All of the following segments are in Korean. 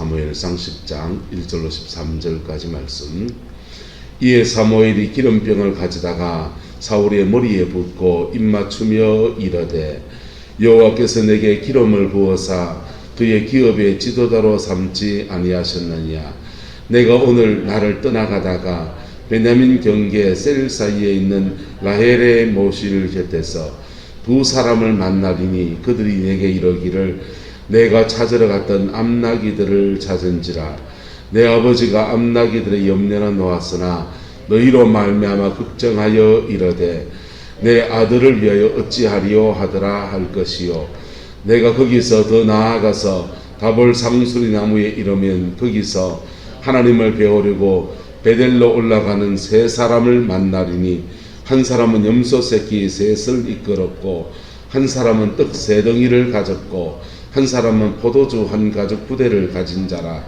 사무엘상 10장 1절로 13절까지 말씀. 이에 사무엘이 기름병을 가져다가 사울의 머리에 붓고 입맞추며 이르되 여호와께서 내게 기름을 부어사 그의 기업의 지도자로 삼지 아니하셨느냐. 내가 오늘 나를 떠나가다가 베냐민 경계 셀 사이에 있는 라헬의 모실 곁에서 두 사람을 만나리니 그들이 내게 이르기를 내가 찾으러 갔던 암나기들을 찾은지라. 내 아버지가 암나기들의 염려는 놓았으나 너희로 말미암아 걱정하여 이르되 내 아들을 위하여 어찌하리요 하더라 할 것이요. 내가 거기서 더 나아가서 다볼 상수리 나무에 이르면 거기서 하나님을 배우려고 베델로 올라가는 세 사람을 만나리니 한 사람은 염소 새끼 셋을 이끌었고 한 사람은 떡 세 덩이를 가졌고 한 사람은 포도주 한 가죽 부대를 가진 자라.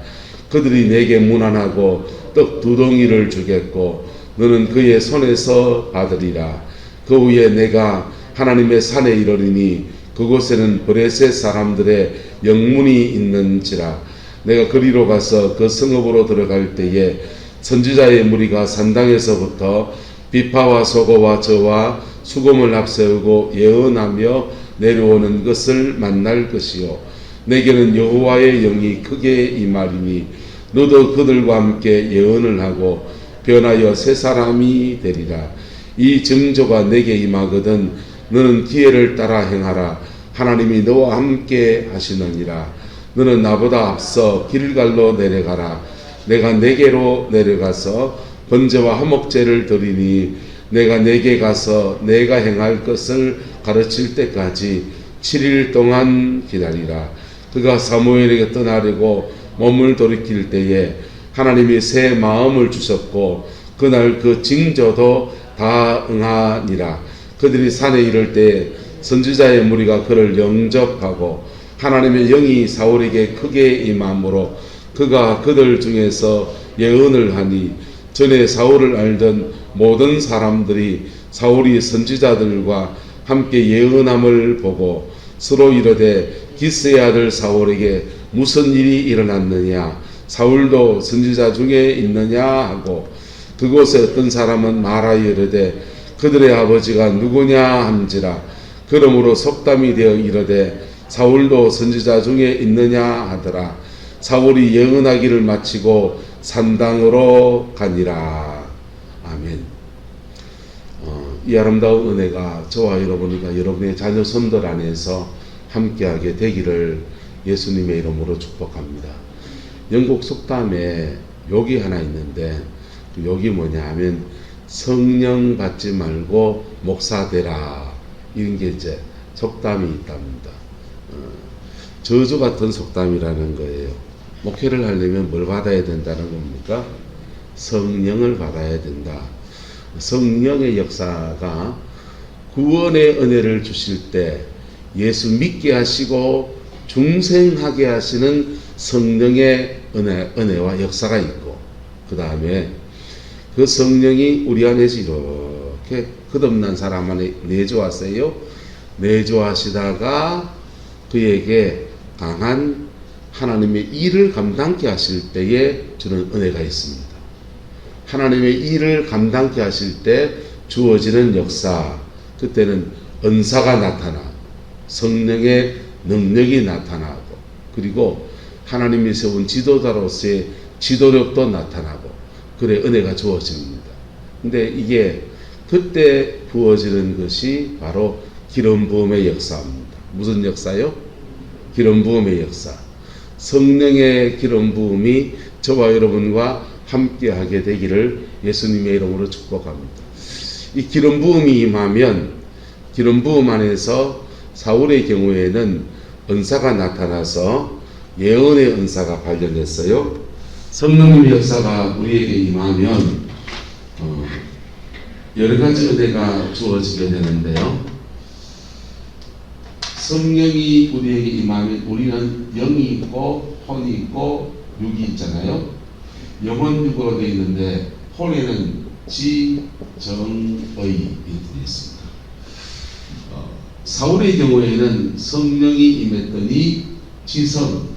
그들이 내게 문안하고 떡 두 덩이를 주겠고 너는 그의 손에서 받으리라. 그 후에 내가 하나님의 산에 이르리니 그곳에는 브레셋 사람들의 영문이 있는지라. 내가 그리로 가서 그 성읍으로 들어갈 때에 선지자의 무리가 산당에서부터 비파와 소고와 저와 수금을 앞세우고 예언하며 내려오는 것을 만날 것이요. 내게는 여호와의 영이 크게 임하리니 너도 그들과 함께 예언을 하고 변하여 새 사람이 되리라. 이 징조가 내게 임하거든 너는 기회를 따라 행하라. 하나님이 너와 함께 하시느니라. 너는 나보다 앞서 길갈로 내려가라. 내가 내게로 내려가서 번제와 화목제를 드리니 내가 내게 가서 내가 행할 것을 가르칠 때까지 7일 동안 기다리라. 그가 사무엘에게 떠나려고 몸을 돌이킬 때에 하나님이 새 마음을 주셨고 그날 그 징조도 다 응하니라. 그들이 산에 이를 때 선지자의 무리가 그를 영접하고 하나님의 영이 사울에게 크게 임함으로 그가 그들 중에서 예언을 하니 전에 사울을 알던 모든 사람들이 사울이 선지자들과 함께 예언함을 보고 서로 이르되 기스의 아들 사울에게 무슨 일이 일어났느냐. 사울도 선지자 중에 있느냐 하고 그곳에 어떤 사람은 말하여 이르되 그들의 아버지가 누구냐 함지라. 그러므로 속담이 되어 이르되 사울도 선지자 중에 있느냐 하더라. 사울이 예언하기를 마치고 산당으로 가니라. 아멘. 이 아름다운 은혜가 저와 여러분과 여러분의 자녀 손들 안에서 함께하게 되기를 예수님의 이름으로 축복합니다. 영국 속담에 욕이 하나 있는데 그 욕이 뭐냐 하면 성령 받지 말고 목사 되라, 이런 게 이제 속담이 있답니다. 저주 같은 속담이라는 거예요. 목회를 하려면 뭘 받아야 된다는 겁니까? 성령을 받아야 된다. 성령의 역사가 구원의 은혜를 주실 때 예수 믿게 하시고 중생하게 하시는 성령의 은혜와 역사가 있고, 그 다음에 그 성령이 우리 안에서 이렇게 거듭난 사람 안에 내주하세요. 내주하시다가 그에게 강한 하나님의 일을 감당케 하실 때에 주는 은혜가 있습니다. 하나님의 일을 감당케 하실 때 주어지는 역사, 그때는 은사가 나타나 성령의 능력이 나타나고, 그리고 하나님이 세운 지도자로서의 지도력도 나타나고, 그래 은혜가 주어집니다. 근데 이게 그때 부어지는 것이 바로 기름 부음의 역사입니다. 무슨 역사요? 기름 부음의 역사. 성령의 기름 부음이 저와 여러분과 함께 하게 되기를 예수님의 이름으로 축복합니다. 이 기름 부음이 임하면 기름 부음 안에서 사울의 경우에는 은사가 나타나서 예언의 은사가 발견됐어요. 성령의 역사가 우리에게 임하면 여러 가지 은혜가 주어지게 되는데요. 성령이 우리에게 임하면 우리는 영이 있고 혼이 있고 육이 있잖아요. 영혼 육으로 되어 있는데 혼에는 지, 정, 의 이렇게 있습니다. 사울의 경우에는 성령이 임했더니 지성,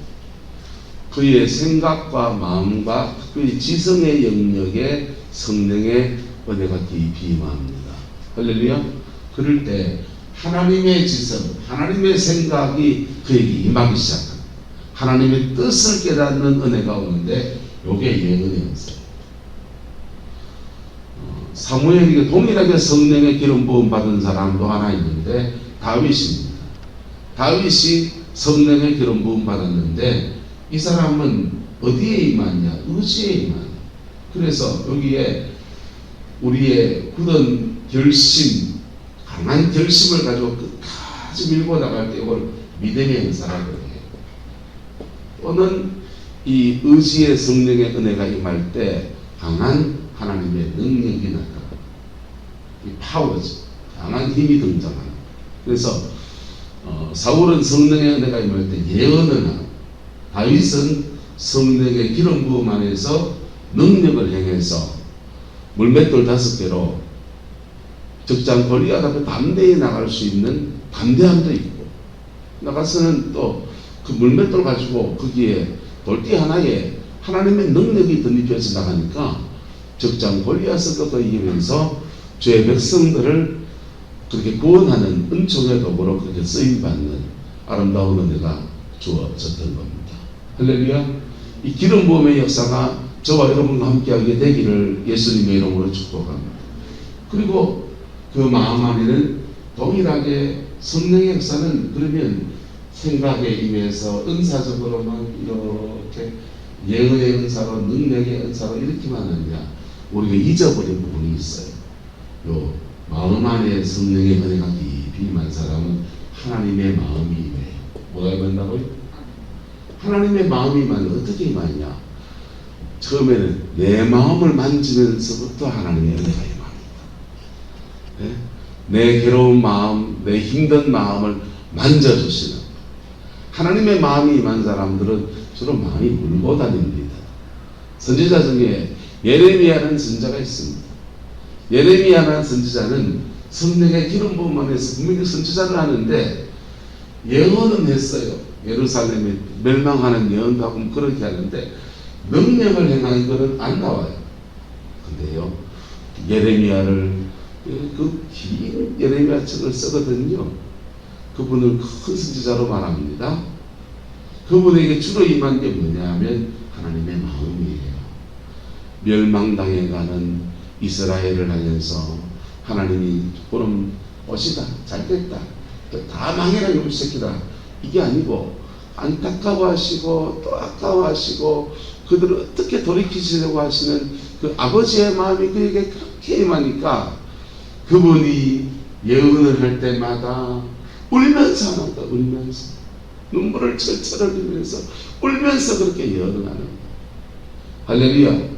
그의 생각과 마음과 그의 지성의 영역에 성령의 은혜가 깊이 임합니다. 할렐루야. 그럴 때 하나님의 지성, 하나님의 생각이 그에게 임하기 시작합니다. 하나님의 뜻을 깨닫는 은혜가 오는데 요게 예언의 은사예요. 사무엘에게 동일하게 성령의 기름 부음 받은 사람도 하나 있는데 다윗입니다. 다윗이 성령의 기름 부음 받았는데 이 사람은 어디에 임하냐? 의지에 임하냐. 그래서 여기에 우리의 굳은 결심, 강한 결심을 가지고 끝까지 밀고 나갈 때 이걸 믿음의 은사라고 해요. 또는 이 의지의 성령의 은혜가 임할 때 강한 하나님의 능력이 나타나. 이 파워죠. 강한 힘이 등장합니다. 그래서 사울은 성령의 은혜가 임할 때 예언을 하고 다윗은 성령의 기름 부음 안에서 능력을 행해서 물맷돌 5개로 적장 골리앗 앞에 담대히 나갈 수 있는 담대함도 있고 나가서는 또 그 물맷돌 가지고 거기에 돌띠 하나에 하나님의 능력이 덧입혀져 나가니까 적장 골리앗을 또 이기면서 죄의 백성들을 그렇게 구원하는 은총의 도구로 그렇게 쓰임받는 아름다운 은혜가 주어졌던 겁니다. 할렐루야. 이 기름 부음의 역사가 저와 여러분과 함께하게 되기를 예수님의 이름으로 축복합니다. 그리고 그 마음 안에는 동일하게 성령의 역사는 그러면 생각에 임해서 은사적으로만 이렇게 예언의 은사로 능력의 은사로 이렇게만 하느냐 우리가 잊어버린 부분이 있어요. 요 마음 안에 성령의 은혜가 깊이 임한 사람은 하나님의 마음이 임해요. 뭐가 임한다고요? 하나님의 마음이 임하면 어떻게 임하냐? 처음에는 내 마음을 만지면서부터 하나님의 은혜가 임합니다. 네? 내 괴로운 마음, 내 힘든 마음을 만져주시는 하나님의 마음이 임한 사람들은 주로 마음이 울고 다닙니다. 선지자 중에 예레미야라는 선지자가 있습니다. 예레미야라는 선지자는 성령의 기름 부음 안에서 분명히 선지자를 하는데 예언은 했어요. 예루살렘이 멸망하는 예언도 하고 그렇게 하는데 능력을 행하는 것은 안 나와요. 근데요 예레미야를 그 긴 예레미야 책을 쓰거든요. 그분을 큰 선지자로 말합니다. 그분에게 주로 임한 게 뭐냐 하면 하나님의 마음이에요. 멸망당해가는 이스라엘을 하면서 하나님이 그럼 옷이다 잘됐다 다 망해라 이놈 새끼다 이게 아니고 안타까워하시고 또 아까워하시고 그들을 어떻게 돌이키시려고 하시는 그 아버지의 마음이 그에게 그렇게 임하니까 그분이 예언을 할 때마다 울면서 합니다. 울면서 눈물을 철철 흘리면서 울면서 그렇게 예언을 하는 거예요. 할렐루야.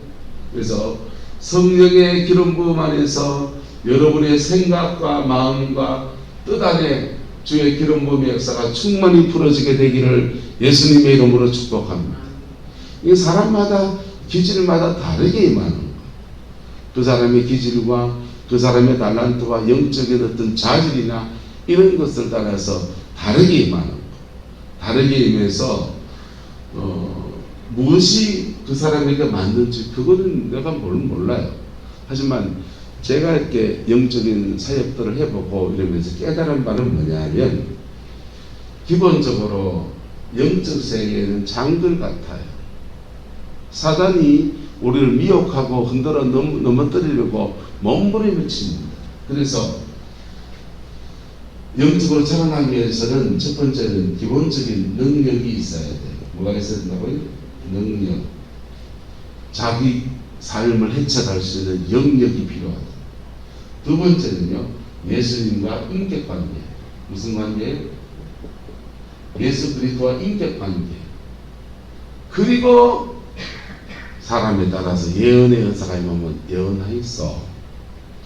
그래서 성령의 기름 부음 안에서 여러분의 생각과 마음과 뜻 안에 주의 기름 부음의 역사가 충만히 풀어지게 되기를 예수님의 이름으로 축복합니다. 이 사람마다 기질마다 다르게 임하는 거예요. 그 사람의 기질과 그 사람의 달란트와 영적인 어떤 자질이나 이런 것을 따라서 다르게 임하는 거예요. 다르게 임해서 무엇이 그 사람에게 맞는지 그거는 내가 몰라요. 하지만 제가 이렇게 영적인 사역들을 해보고 이러면서 깨달은 바는 뭐냐면 기본적으로 영적 세계에는 장들 같아요. 사단이 우리를 미혹하고 흔들어 넘어뜨리려고 몸부림을 칩니다. 그래서 영적으로 자라나기 위해서는 첫 번째는 기본적인 능력이 있어야 돼요. 뭐가 있어야 된다고요? 능력. 자기 삶을 헤쳐갈 수 있는 영역이 필요하다. 두 번째는요, 예수님과 인격관계. 무슨 관계예요? 예수 그리스도와 인격관계. 그리고 사람에 따라서 예언의 은사가 임하면 예언하였어.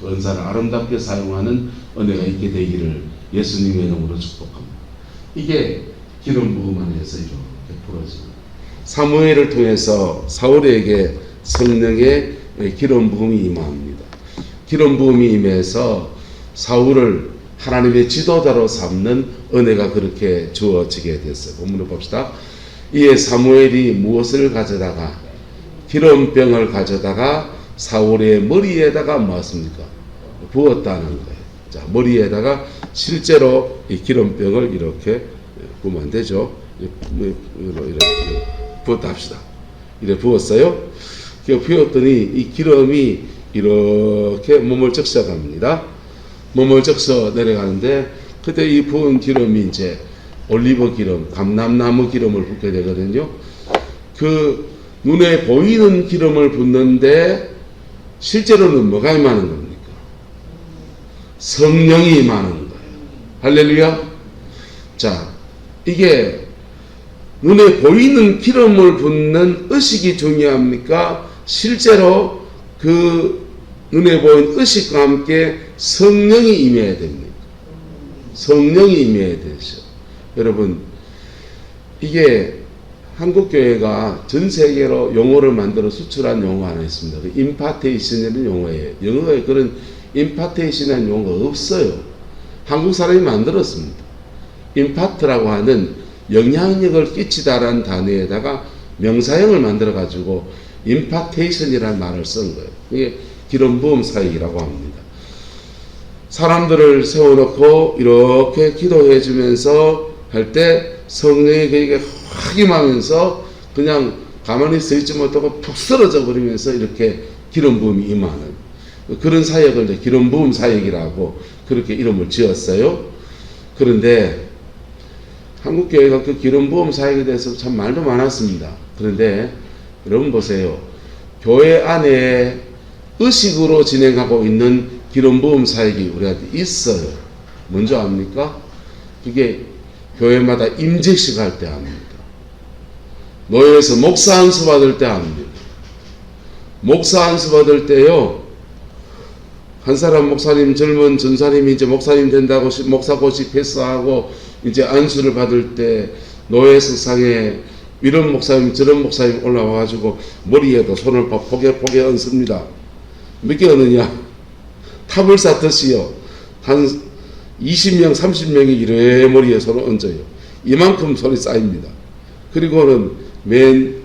그 은사를 아름답게 사용하는 은혜가 있게 되기를 예수님의 이름으로 축복합니다. 이게 기름 부음 안에서 이렇게 풀어집니다. 사무엘을 통해서 사울에게 성령의 기름 부음이 임합니다. 기름 부음이 임해서 사울을 하나님의 지도자로 삼는 은혜가 그렇게 주어지게 됐어요. 본문을 봅시다. 이에 사무엘이 무엇을 가져다가 기름병을 가져다가 사울의 머리에다가 뭐했습니까? 부었다는 거예요. 자, 머리에다가 실제로 이 기름병을 이렇게 부으면 안 되죠. 이렇게 부었다 합시다. 이렇게 부었어요. 부었더니 이 기름이 이렇게 몸을 적셔갑니다. 몸을 적셔 내려가는데 그때 이 부은 기름이 이제 올리브 기름, 감람나무 기름을 붓게 되거든요. 그 눈에 보이는 기름을 붓는데 실제로는 뭐가 임하는 겁니까? 성령이 임하는 거예요. 할렐루야. 자, 이게 눈에 보이는 기름을 붓는 의식이 중요합니까? 실제로 그 눈에 보이는 의식과 함께 성령이 임해야 됩니다. 성령이 임해야 되죠. 여러분, 이게 한국교회가 전 세계로 용어를 만들어 수출한 용어 하나 있습니다. 그 임파테이션이라는 용어예요. 영어에 그런 임파테이션이라는 용어가 없어요. 한국 사람이 만들었습니다. 임파트라고 하는 영향력을 끼치다라는 단어에다가 명사형을 만들어 가지고 임파테이션이라는 말을 쓴 거예요. 이게 기름 부음 사역이라고 합니다. 사람들을 세워놓고 이렇게 기도해 주면서 할 때 성령이 그에게 확 임하면서 그냥 가만히 서 있지 못하고 푹 쓰러져 버리면서 이렇게 기름 부음이 임하는 그런 사역을 이제 기름 부음 사역이라고 그렇게 이름을 지었어요. 그런데 한국교회가 그 기름 부음 사역에 대해서 참 말도 많았습니다. 그런데 여러분 보세요. 교회 안에 의식으로 진행하고 있는 기름 부음 사역이 우리한테 있어요. 뭔지 압니까? 그게 교회마다 임직식 할 때 합니다. 노예에서 목사 안수 받을 때 합니다. 목사 안수 받을 때요, 한 사람 목사님, 젊은 전사님이 이제 목사님 된다고 목사고시 패스하고 이제 안수를 받을 때 노예 석상에 이런 목사님 저런 목사님 올라와가지고 머리에도 손을 포개 얹습니다. 몇 개 얹느냐? 탑을 쌓듯이요. 한 20명 30명이 이래 머리에 손을 얹어요. 이만큼 손이 쌓입니다. 그리고는 맨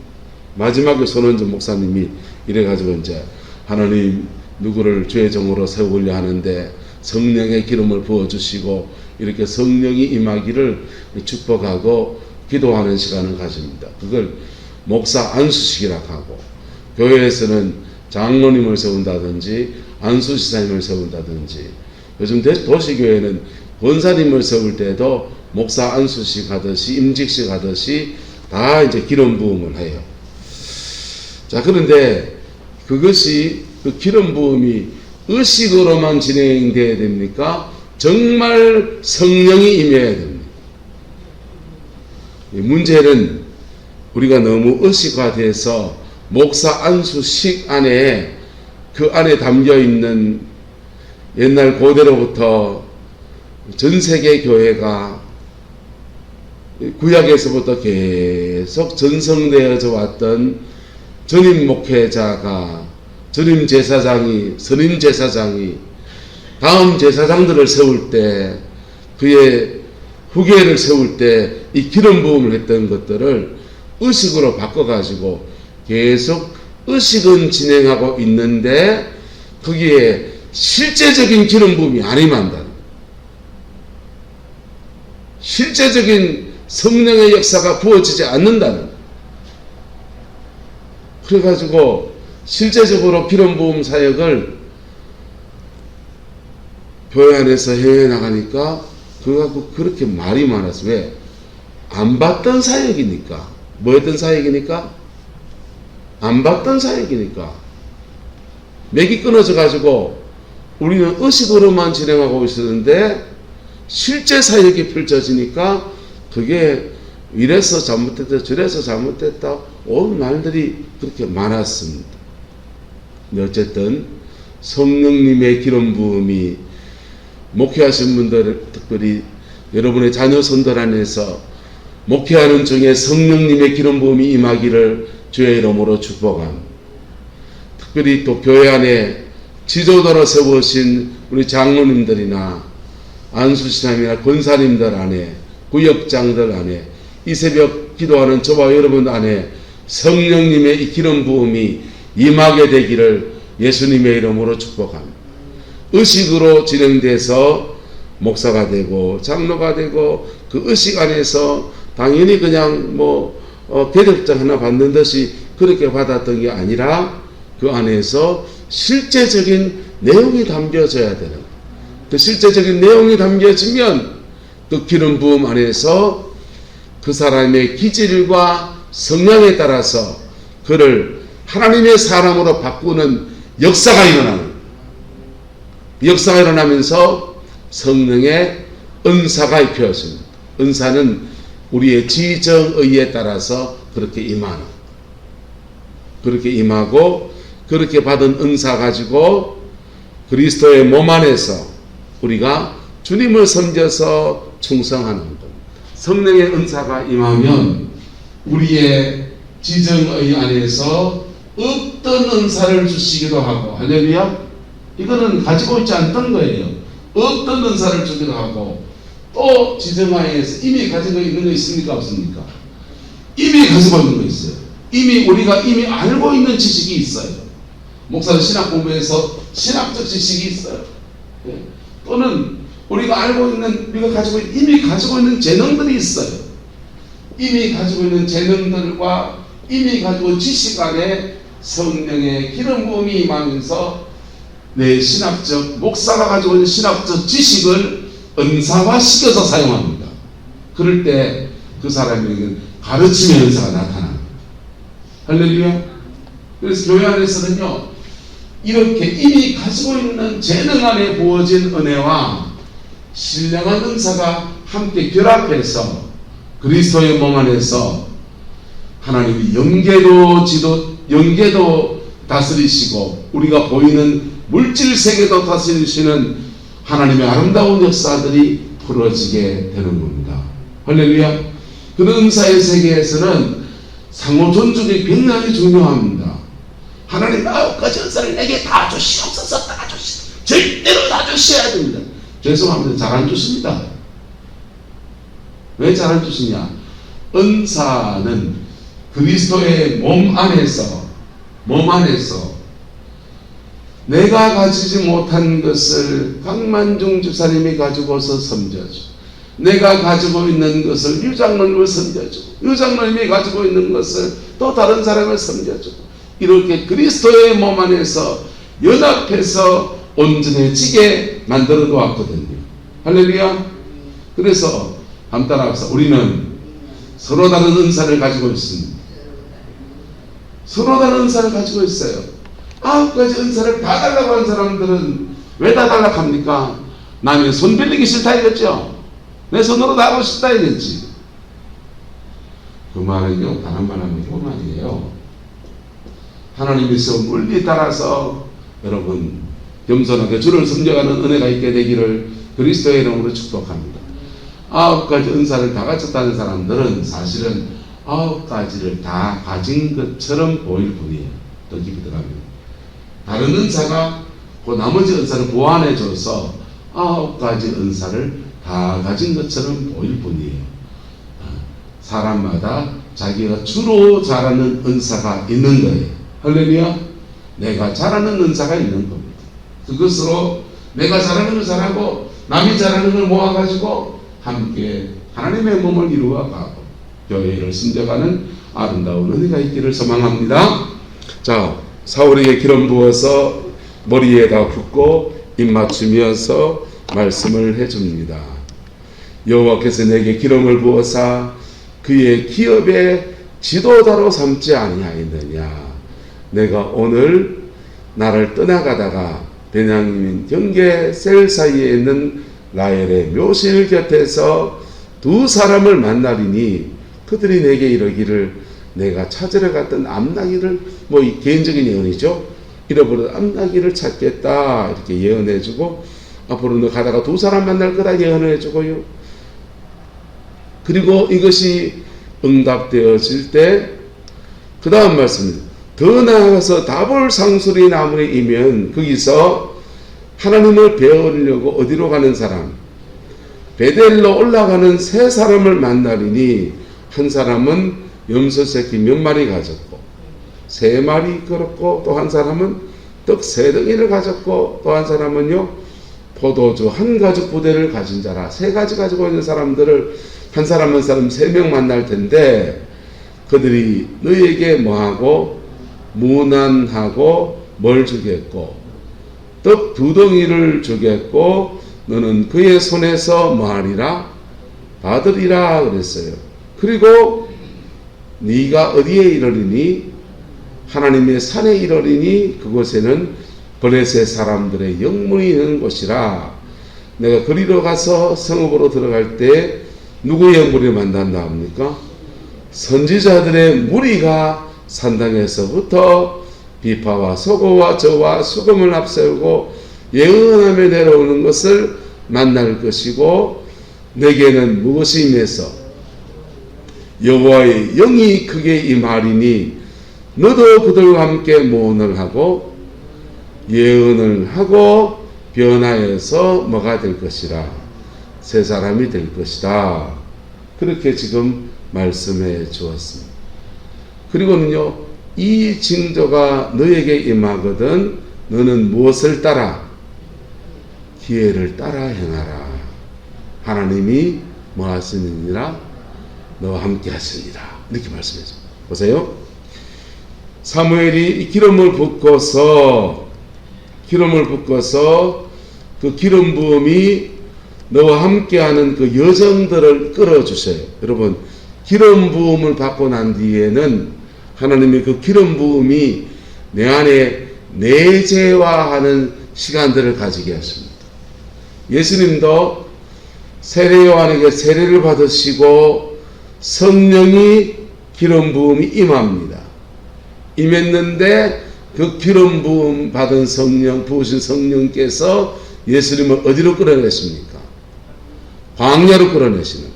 마지막에 손 얹은 목사님이 이래가지고 이제 하나님 누구를 죄의 종으로 세우려 하는데 성령의 기름을 부어주시고 이렇게 성령이 임하기를 축복하고 기도하는 시간을 가집니다. 그걸 목사 안수식이라고 하고, 교회에서는 장로님을 세운다든지 안수지사님을 세운다든지, 요즘 도시교회는 권사님을 세울 때도 목사 안수식 하듯이 임직식 하듯이 다 이제 기름 부음을 해요. 자, 그런데 그것이 그 기름 부음이 의식으로만 진행돼야 됩니까? 정말 성령이 임해야 됩니다. 문제는 우리가 너무 의식화돼서 목사 안수식 안에 그 안에 담겨 있는 옛날 고대로부터 전 세계 교회가 구약에서부터 계속 전성되어져 왔던 전임 목회자가, 전임 제사장이, 선임 제사장이 다음 제사장들을 세울 때, 그의 후계를 세울 때 이 기름 부음을 했던 것들을 의식으로 바꿔가지고 계속 의식은 진행하고 있는데 거기에 실제적인 기름 부음이 안 임한다. 실제적인 성령의 역사가 부어지지 않는다는. 그래가지고 실제적으로 기름 부음 사역을 교회 안에서 해외 나가니까 그거 갖고 그렇게 말이 많았어. 왜? 안 받던 사역이니까. 뭐 했던 사역이니까? 안 받던 사역이니까. 맥이 끊어져 가지고 우리는 의식으로만 진행하고 있었는데 실제 사역이 펼쳐지니까 그게 이래서 잘못됐다 저래서 잘못됐다 온 말들이 그렇게 많았습니다. 근데 어쨌든 성령님의 기름 부음이 목회하신 분들, 특별히 여러분의 자녀 손들 안에서 목회하는 중에 성령님의 기름 부음이 임하기를 주의 이름으로 축복합니다. 특별히 또 교회 안에 지도자로 세우신 우리 장로님들이나 안수시장이나 권사님들 안에, 구역장들 안에 이 새벽 기도하는 저와 여러분 안에 성령님의 이 기름 부음이 임하게 되기를 예수님의 이름으로 축복합니다. 의식으로 진행돼서 목사가 되고 장로가 되고 그 의식 안에서 당연히 그냥 계급장 하나 받는 듯이 그렇게 받았던 게 아니라 그 안에서 실제적인 내용이 담겨져야 되는, 그 실제적인 내용이 담겨지면 그 기름 부음 안에서 그 사람의 기질과 성향에 따라서 그를 하나님의 사람으로 바꾸는 역사가 일어나면서 성령의 은사가 입혀집니다. 은사는 우리의 지정의에 따라서 그렇게 임하고 그렇게 받은 은사 가지고 그리스도의 몸 안에서 우리가 주님을 섬겨서 충성하는 것. 성령의 은사가 임하면 우리의 지정의 안에서 없던 은사를 주시기도 하고, 할렐루야. 이거는 가지고 있지 않던 거예요. 없던 은사를 주기도 하고, 또 지정하에서 이미 가지고 있는 거 있습니까? 없습니까? 이미 가지고 있는 거 있어요. 우리가 이미 알고 있는 지식이 있어요. 목사는 신학 공부에서 신학적 지식이 있어요. 또는 우리가 이미 가지고 있는 재능들이 있어요. 이미 가지고 있는 재능들과 이미 가지고 지식 안에 성령의 기름 부음이 임하면서 내 목사가 가지고 있는 신학적 지식을 은사화시켜서 사용합니다. 그럴 때 그 사람에게는 가르침의 은사가 나타납니다. 할렐루야. 그래서 교회 안에서는요, 이렇게 이미 가지고 있는 재능 안에 부어진 은혜와 신령한 은사가 함께 결합해서 그리스도의 몸 안에서 하나님이 영계도 다스리시고 우리가 보이는 물질 세계도 다스리시는 하나님의 아름다운 역사들이 풀어지게 되는 겁니다. 할렐루야. 그런 은사의 세계에서는 상호 존중이 굉장히 중요합니다. 하나님 9가지 은사를 내게 다 주시옵소서. 절대로 다 주셔야 됩니다. 죄송합니다. 잘 안 주십니다. 왜 잘 안 주시냐? 은사는 그리스도의 몸 안에서 내가 가지지 못한 것을 강만중 집사님이 가지고서 섬겨주고, 내가 가지고 있는 것을 유장로님을 섬겨주고, 유장로님이 가지고 있는 것을 또 다른 사람을 섬겨주고, 이렇게 그리스도의 몸 안에서 연합해서 온전해지게 만들어 놓았거든요. 할렐루야. 그래서 한번 따라합시다. 우리는 서로 다른 은사를 가지고 있습니다. 서로 다른 은사를 가지고 있어요. 9가지 은사를 다 달라고 하는 사람들은 왜 다 달라고 합니까? 남의 손 빌리기 싫다 이랬죠. 내 손으로 다 하고 싶다 이랬지. 그 말은요, 다른 말 하면 그 말이에요. 하나님께서 물리 따라서 여러분 겸손하게 주를 섬겨가는 은혜가 있게 되기를 그리스도의 이름으로 축복합니다. 9가지 은사를 다 가졌다는 사람들은 사실은 9가지를 다 가진 것처럼 보일 뿐이에요. 더 깊이 들어가면 다른 은사가 그 나머지 은사를 보완해 줘서 9가지 은사를 다 가진 것처럼 보일 뿐이에요. 사람마다 자기가 주로 잘하는 은사가 있는 거예요. 할렐루야. 내가 잘하는 은사가 있는 겁니다. 그것으로 내가 잘하는 걸 잘하고 남이 잘하는 걸 모아가지고 함께 하나님의 몸을 이루어가고 교회를 섬겨가는 아름다운 은혜가 있기를 소망합니다. 자, 사울에게 기름 부어서 머리에다 붓고 입 맞추면서 말씀을 해줍니다. 여호와께서 내게 기름을 부어사 그의 기업의 지도자로 삼지 아니하였느냐. 내가 오늘 나를 떠나가다가 베냐민 경계 셀 사이에 있는 라헬의 묘실 곁에서 두 사람을 만나리니 그들이 내게 이르기를 내가 찾으러 갔던 암나귀를, 이 개인적인 예언이죠. 잃어버린 암나귀를 찾겠다 이렇게 예언해주고, 앞으로 너 가다가 두 사람 만날 거다 예언해주고요. 그리고 이것이 응답되어질 때 그 다음 말씀입니다. 더 나아가서 다볼 상수리 나무에 이면 거기서 하나님을 배우려고 어디로 가는 사람, 베델로 올라가는 세 사람을 만나리니 한 사람은 염소 새끼 몇 마리 가졌고 3마리 걸었고, 또 한 사람은 떡 3덩이를 가졌고, 또 한 사람은요 포도주 1가죽 부대를 가진 자라. 3가지 가지고 있는 사람들을 한 사람 한 사람 3명 만날 텐데, 그들이 너희에게 뭐하고 무난하고 뭘 주겠고 떡 2덩이를 주겠고 너는 그의 손에서 뭐하리라? 받으리라 그랬어요. 그리고 네가 어디에 이르리니? 하나님의 산에 이르리니 그곳에는 블레셋 사람들의 영문이 있는 곳이라. 내가 그리로 가서 성읍으로 들어갈 때 누구의 영문을 만난다 합니까? 선지자들의 무리가 산당에서부터 비파와 소고와 저와 수금을 앞세우고 예언하며 내려오는 것을 만날 것이고, 내게는 무엇이 임해서 여호와의 영이 크게 임하리니 너도 그들과 함께 모언을 하고 예언을 하고 변화해서 뭐가 될 것이라? 새 사람이 될 것이다. 그렇게 지금 말씀해 주었습니다. 그리고는요, 이 징조가 너에게 임하거든 너는 무엇을 따라? 기회를 따라 행하라. 하나님이 뭐 하시느니라? 너와 함께 하시니라. 이렇게 말씀해 줍니다. 보세요. 사무엘이 기름을 붓고서 그 기름 부음이 너와 함께하는 그 여정들을 끌어주셔요. 여러분, 기름 부음을 받고 난 뒤에는 하나님의 그 기름 부음이 내 안에 내재화하는 시간들을 가지게 하십니다. 예수님도 세례 요한에게 세례를 받으시고 성령이 기름 부음이 임합니다. 임했는데 그 기름 부음 받은 성령, 부으신 성령께서 예수님을 어디로 끌어내십니까? 광야로 끌어내시는 거예요.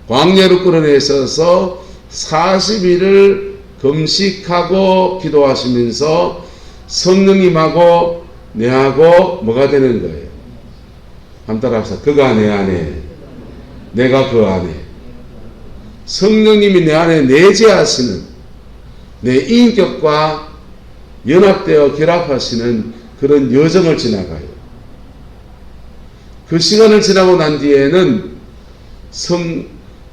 광야로 끌어내셔서 40일을 금식하고 기도하시면서 성령님하고 내하고 뭐가 되는 거예요? 한번 따라합시다. 그가 내 안에, 내가 그 안에. 성령님이 내 안에 내재하시는, 내 인격과 연합되어 결합하시는 그런 여정을 지나가요. 그 시간을 지나고 난 뒤에는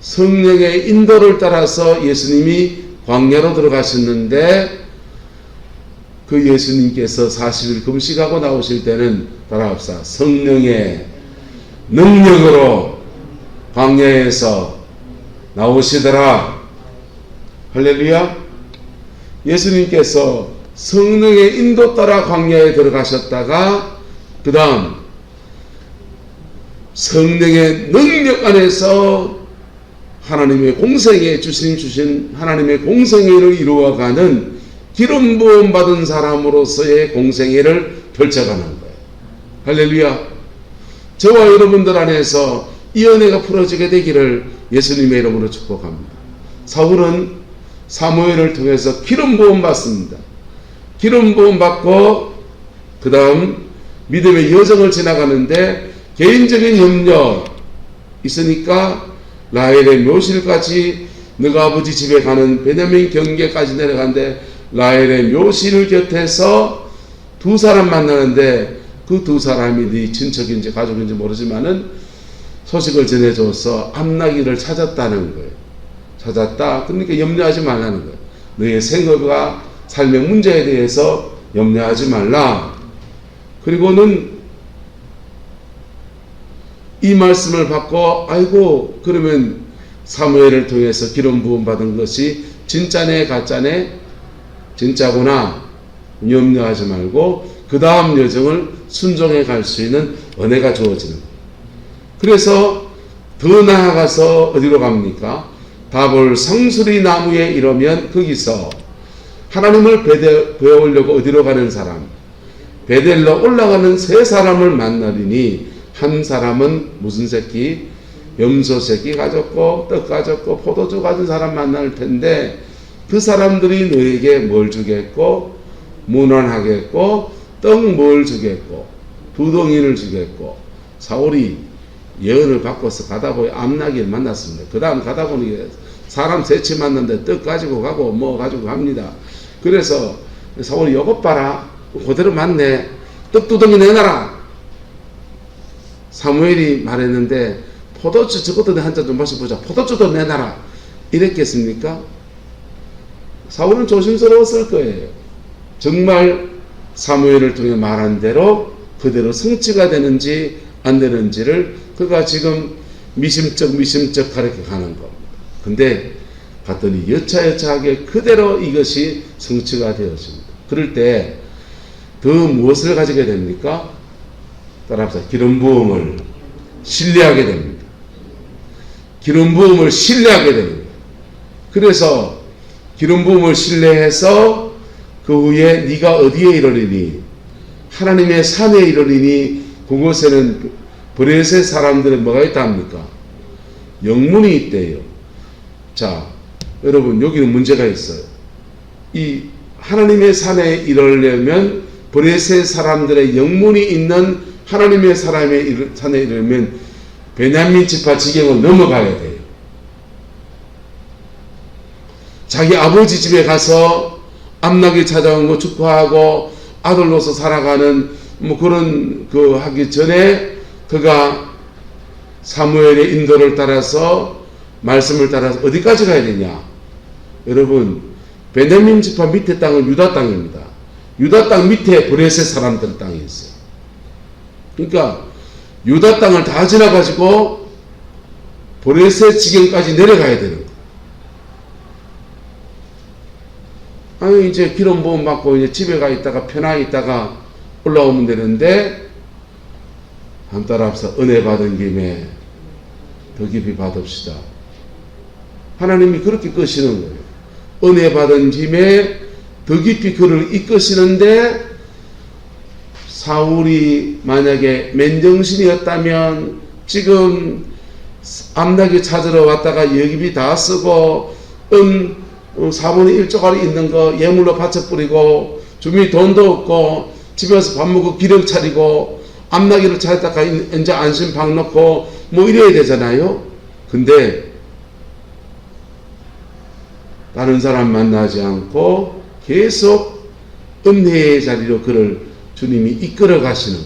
성령의 인도를 따라서 예수님이 광야로 들어가셨는데, 그 예수님께서 40일 금식하고 나오실 때는 따라합시다. 성령의 능력으로 광야에서 나오시더라. 할렐루야. 예수님께서 성령의 인도 따라 광야에 들어가셨다가 그 다음 성령의 능력 안에서 하나님의 공생애, 주님 주신 하나님의 공생애를 이루어가는 기름 부음 받은 사람으로서의 공생애를 펼쳐가는 거예요. 할렐루야. 저와 여러분들 안에서 이 은혜가 풀어지게 되기를 예수님의 이름으로 축복합니다. 사울은 사무엘을 통해서 기름 부음 받습니다. 기름 부음 받고 그 다음 믿음의 여정을 지나가는데 개인적인 염려 있으니까 라헬의 묘실까지 너가 아버지 집에 가는 베냐민 경계까지 내려가는데 라헬의 묘실 곁에서 두 사람 만나는데 그 두 사람이 네 친척인지 가족인지 모르지만은 소식을 전해줘서 암나귀를 찾았다는 거예요. 찾았다. 그러니까 염려하지 말라는 거예요. 너의 생업과 삶의 문제에 대해서 염려하지 말라. 그리고는 이 말씀을 받고 아이고 그러면 사무엘을 통해서 기름 부음 받은 것이 진짜네 가짜네? 진짜구나. 염려하지 말고 그 다음 여정을 순종해 갈 수 있는 은혜가 주어지는 거예요. 그래서 더 나아가서 어디로 갑니까? 다볼 상수리 나무에 이르면 거기서 하나님을 배우려고 어디로 가는 사람? 베델로 올라가는 세 사람을 만나리니 한 사람은 무슨 새끼? 염소 새끼 가졌고 떡 가졌고 포도주 가진 사람 만날 텐데 그 사람들이 너에게 뭘 주겠고 문안하겠고 떡 뭘 주겠고 두덩이를 주겠고. 사울이 예언을 받고서 가다 보니 암나귀를 만났습니다. 그 다음 가다 보니 사람 세치 맞는데 떡 가지고 가고 뭐 가지고 갑니다. 그래서 사울이 요것 봐라. 그대로 맞네. 떡두덩이 내놔라. 사무엘이 말했는데 포도주 저것도 한 잔 좀 마셔보자. 포도주도 내놔라. 이랬겠습니까? 사울은 조심스러웠을 거예요. 정말 사무엘을 통해 말한 대로 그대로 성취가 되는지 안 되는지를 그가 지금 미심쩍 가르쳐 가는 겁니다. 근데 봤더니 여차여차하게 그대로 이것이 성취가 되었습니다. 그럴 때 더 무엇을 가지게 됩니까? 따라합시다. 기름 부음을 신뢰하게 됩니다. 기름 부음을 신뢰하게 됩니다. 그래서 기름 부음을 신뢰해서 그 후에 네가 어디에 이르리니? 하나님의 산에 이르리니 그곳에는 브레셋 사람들은 뭐가 있다 합니까? 영문이 있대요. 자, 여러분 여기는 문제가 있어요. 이 하나님의 산에 이르려면 브레셋 사람들의 영문이 있는 하나님의 산에 이르려면 베냐민 지파 지경을 넘어가야 돼요. 자기 아버지 집에 가서 암낙이 찾아온 거 축하하고 아들로서 살아가는 뭐 그런 그 하기 전에 그가 사무엘의 인도를 따라서 말씀을 따라서 어디까지 가야 되냐? 여러분 베냐민 지파 밑에 땅은 유다 땅입니다. 유다 땅 밑에 브레셋 사람들 땅이 있어요. 그러니까 유다 땅을 다 지나가지고 브레셋 지경까지 내려가야 되는 거예요. 아니 이제 기름 부음 받고 이제 집에 가 있다가 편하게 있다가 올라오면 되는데 한 따라 앞서 은혜 받은 김에 더 깊이 받읍시다. 하나님이 그렇게 끄시는 거예요. 은혜 받은 김에 더 깊이 그를 이끄시는데 사울이 만약에 맨정신이었다면 지금 암낙이 찾으러 왔다가 여기비 다 쓰고 4분의 1조각이 있는 거 예물로 바쳐 뿌리고 주민이 돈도 없고 집에서 밥 먹고 기름 차리고 암나기를 찾다가 이제 안심방 넣고 뭐 이래야 되잖아요. 근데 다른 사람 만나지 않고 계속 은혜의 자리로 그를 주님이 이끌어 가시는,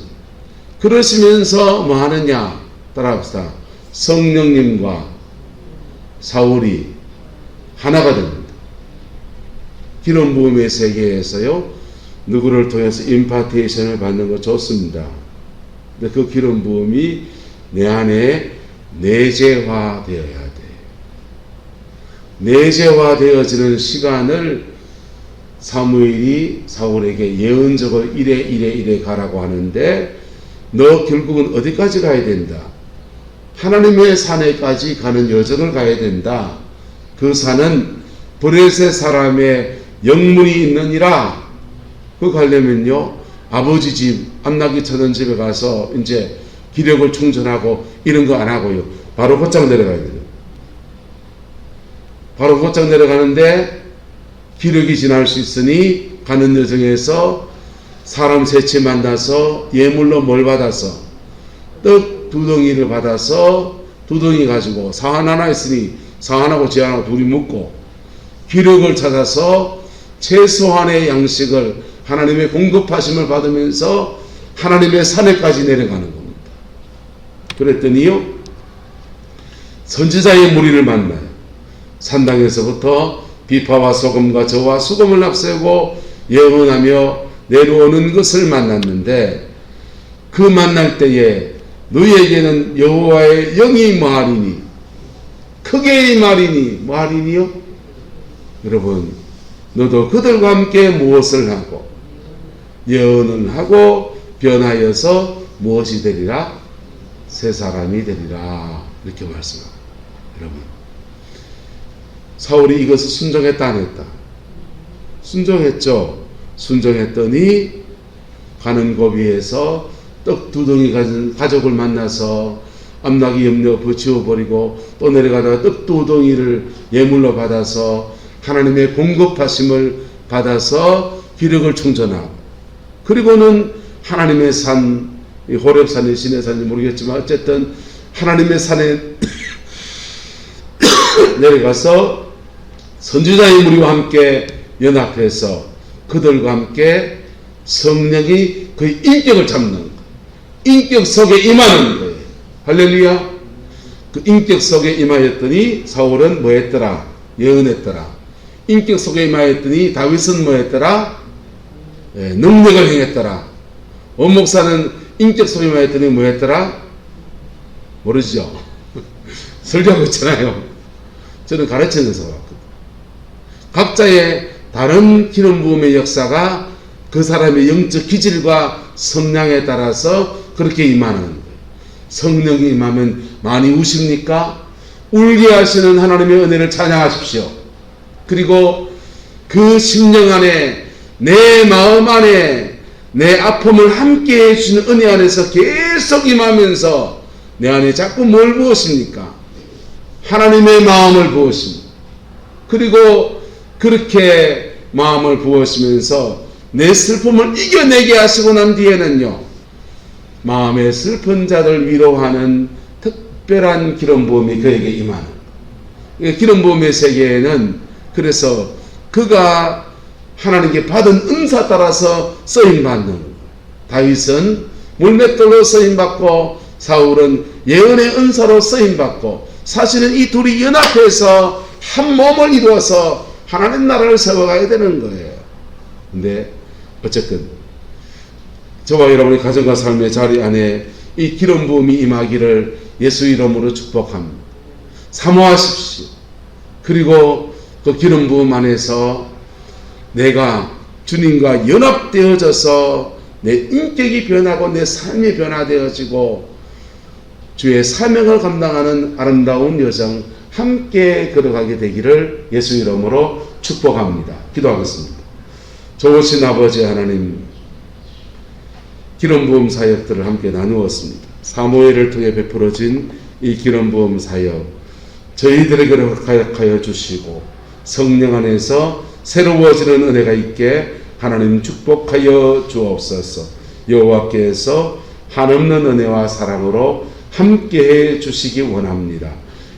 그러시면서 뭐 하느냐? 따라합시다. 성령님과 사울이 하나가 됩니다. 기름 부음의 세계에서요, 누구를 통해서 임파테이션을 받는 거 좋습니다. 근데 그 기름 부음이 내 안에 내재화 되어야 돼. 내재화 되어지는 시간을 사무엘이 사울에게 예언적으로 이래 가라고 하는데, 너 결국은 어디까지 가야 된다? 하나님의 산에까지 가는 여정을 가야 된다. 그 산은 브레셋 사람의 영문이 있느니라. 그 가려면요, 아버지 집 암나기 쳐던 집에 가서 이제 기력을 충전하고 이런 거 안 하고요, 바로 곧장 내려가야 돼요. 바로 곧장 내려가는데 기력이 지날 수 있으니 가는 여정에서 사람 셋이 만나서 예물로 뭘 받아서 떡 2덩이를 받아서 2덩이 가지고 사한 하나 있으니 사한하고 제한하고 둘이 먹고, 기력을 찾아서 최소한의 양식을 하나님의 공급하심을 받으면서 하나님의 산에까지 내려가는 겁니다. 그랬더니요, 선지자의 무리를 만나요. 산당에서부터 비파와 소금과 저와 수금을 앞세우고 예언하며 내려오는 것을 만났는데, 그 만날 때에 너희에게는 여호와의 영이 뭐하리니, 크게 말이니 뭐하리니요? 여러분, 너도 그들과 함께 무엇을 하고 예언을 하고 변하여서 무엇이 되리라? 새 사람이 되리라. 이렇게 말씀합니다. 여러분, 사울이 이것을 순종했다 안 했다? 순종했죠. 순종했더니 가는 고비에서 떡 2덩이 가진 가족을 만나서 암나기 염려 버치워버리고 또 내려가다가 떡 2덩이를 예물로 받아서 하나님의 공급하심을 받아서 기력을 충전하고, 그리고는 하나님의 산, 호렙산이 신의 산인지 모르겠지만 어쨌든 하나님의 산에 내려가서 선지자의 무리와 함께 연합해서 그들과 함께 성령이 그의 인격을 잡는 거예요. 인격 속에 임하는 거예요. 할렐루야. 그 인격 속에 임하였더니 사울은 뭐했더라? 예언했더라. 인격 속에 임하였더니 다윗은 뭐했더라? 능력을 행했더라. 원목사는 인격 속에 임하였더니 뭐했더라? 모르시죠? 설교하고 있잖아요. 저는 가르치면서 왔거든요. 각자의 다른 기름 부음의 역사가 그 사람의 영적 기질과 성량에 따라서 그렇게 임하는 거예요. 성령이 임하면 많이 우십니까? 울게 하시는 하나님의 은혜를 찬양하십시오. 그리고 그 심령 안에, 내 마음 안에 내 아픔을 함께 해주시는 은혜 안에서 계속 임하면서 내 안에 자꾸 뭘 부으십니까? 하나님의 마음을 부으십니다. 그리고 그렇게 마음을 부으시면서 내 슬픔을 이겨내게 하시고 난 뒤에는요, 마음의 슬픈 자들 위로하는 특별한 기름 부음이 그에게 임하는 기름 부음의 세계에는 그래서 그가 하나님께 받은 은사 따라서 쓰임받는, 다윗은 물맷돌로 쓰임받고 사울은 예언의 은사로 쓰임받고, 사실은 이 둘이 연합해서 한 몸을 이루어서 하나님 나라를 세워가야 되는 거예요. 근데 어쨌든 저와 여러분의 가정과 삶의 자리 안에 이 기름 부음이 임하기를 예수 이름으로 축복합니다. 사모하십시오. 그리고 그 기름 부음 안에서 내가 주님과 연합되어져서 내 인격이 변하고 내 삶이 변화되어지고 주의 사명을 감당하는 아름다운 여정 함께 걸어가게 되기를 예수 이름으로 축복합니다. 기도하겠습니다. 좋으신 아버지 하나님, 기름 부음 사역들을 함께 나누었습니다. 사무엘을 통해 베풀어진 이 기름 부음 사역, 저희들에게 허락하여 주시고 성령 안에서 새로워지는 은혜가 있게 하나님 축복하여 주옵소서. 여호와께서 한없는 은혜와 사랑으로 함께해 주시기 원합니다.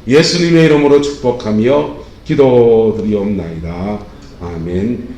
예수님의 이름으로 축복하며 기도드리옵나이다. 아멘.